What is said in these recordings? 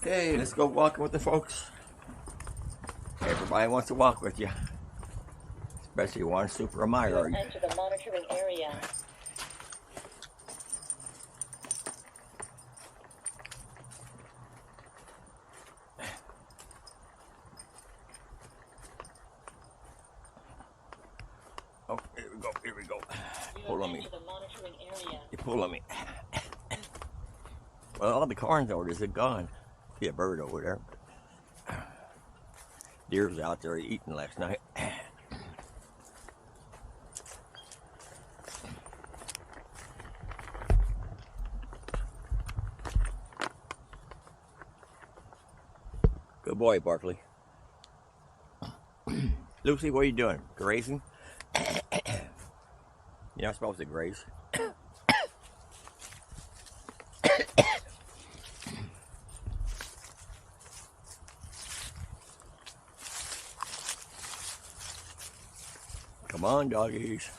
Okay, let's go walking with the folks. Everybody wants to walk with you, especially one super admirer. Enter the monitoring area. Oh, here we go, here we go. Pull on me. You pull on me. Well, all the corn orders are gone. See a bird over there. Deer was out there eating last night. Good boy, Barkley. Lucy, what are you doing? Grazing? You're not supposed to graze. Come on, doggies.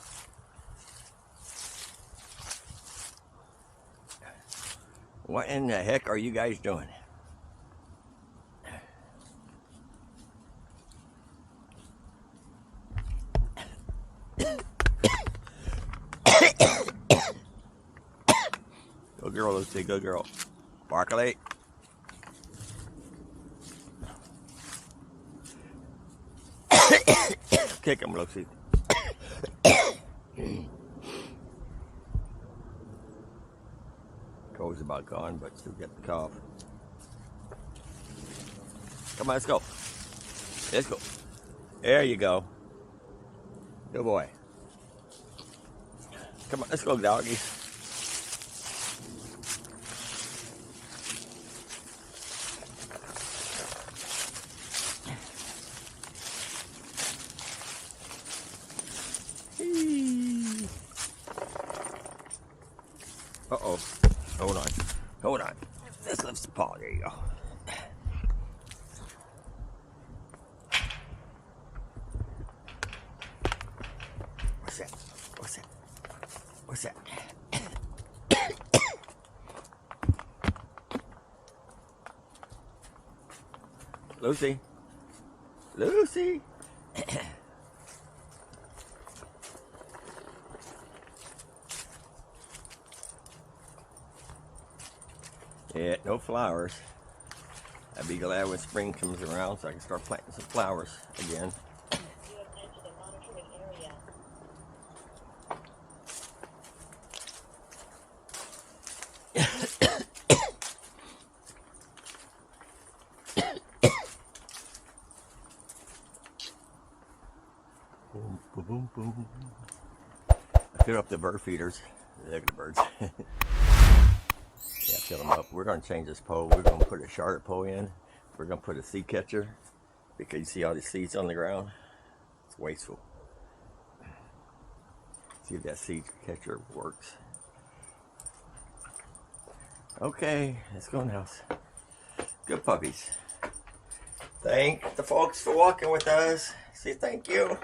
What in the heck are you guys doing? Good girl, Lucy, good girl. Barkley. Kick him, Lucy. Cold's about gone, but still get the cough. Come on, let's go. Let's go. There you go. Good boy. Come on, let's go, doggy. Uh-oh. Hold on. Hold on. Let's lift the paw. There you go. What's that? What's that? What's that? Lucy. Lucy. Yeah, no flowers. I'd be glad when spring comes around so I can start planting some flowers again. You have entered the monitoring area. Boom, boom, boom, boom. I fill up the bird feeders. Look at the birds. Yeah, fill them up. We're going to change this pole. We're going to put a Charlotte pole in. We're going to put a seed catcher because you see all these seeds on the ground. It's wasteful. See if that seed catcher works. Okay, let's go now. Good puppies. Thank the folks for walking with us. Say thank you.